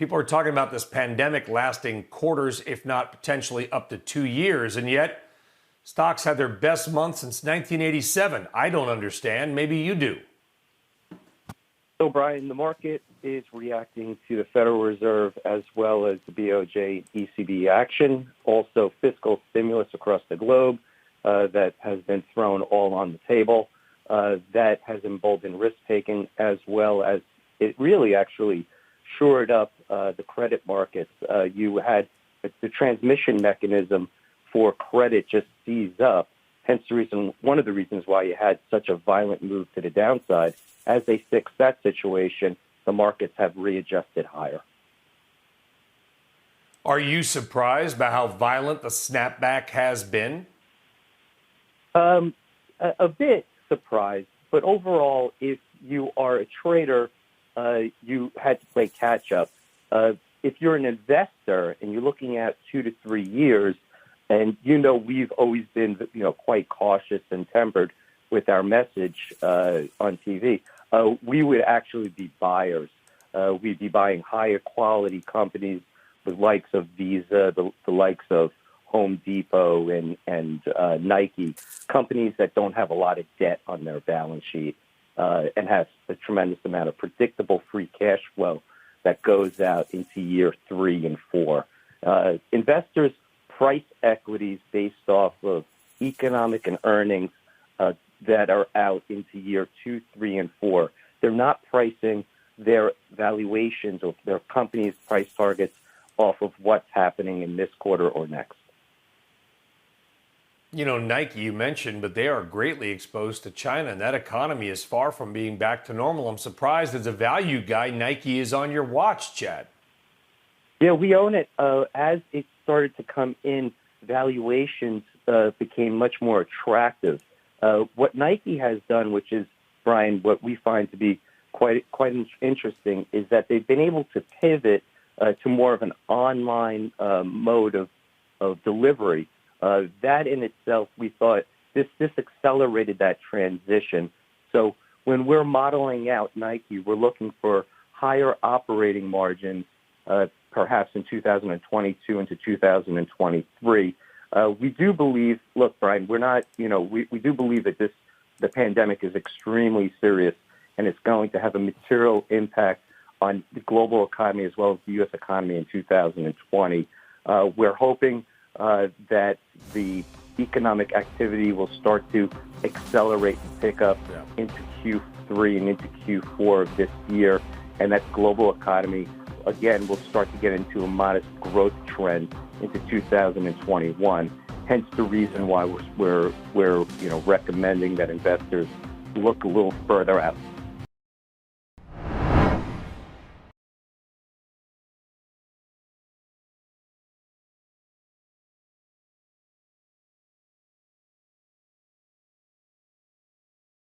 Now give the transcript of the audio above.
People are talking about this pandemic lasting quarters, if not potentially up to 2 years. And yet stocks had their best month since 1987. I don't understand. Maybe you do. So, Brian, the market is reacting to the Federal Reserve as well as the BOJ ECB action, also fiscal stimulus across the globe that has been thrown all on the table. That has emboldened risk-taking as well as it really actually shored up the credit markets. You had the transmission mechanism for credit just seized up, hence the reason, one of the reasons why you had such a violent move to the downside. As they fix that situation, the markets have readjusted higher. Are you surprised by how violent the snapback has been? A bit surprised, but overall, if you are a trader, you had to play catch up. If you're an investor and you're looking at 2 to 3 years, and we've always been quite cautious and tempered with our message on TV, we would actually be buyers. We'd be buying higher quality companies, the likes of Visa, the likes of Home Depot and Nike, companies that don't have a lot of debt on their balance sheet and have a tremendous amount of predictable free cash flow that goes out into year 3 and 4. Investors price equities based off of economic and earnings that are out into year 2, 3, and 4. They're not pricing their valuations or their company's price targets off of what's happening in this quarter or next. Nike you mentioned, but they are greatly exposed to China, and that economy is far from being back to normal. I'm surprised as a value guy, Nike is on your watch, Chad. Yeah, we own it. As it started to come in, valuations became much more attractive. What Nike has done, which is, Brian, what we find to be quite interesting, is that they've been able to pivot to more of an online mode of delivery. That in itself, we thought this accelerated that transition. So when we're modeling out Nike, we're looking for higher operating margins, perhaps in 2022 into 2023. We do believe, look, Brian, we're not, we do believe that the pandemic is extremely serious and it's going to have a material impact on the global economy as well as the U.S. economy in 2020. We're hoping that the economic activity will start to accelerate and pick up into Q3 and into Q4 of this year, and that global economy, again, will start to get into a modest growth trend into 2021. Hence the reason why we're recommending that investors look a little further out.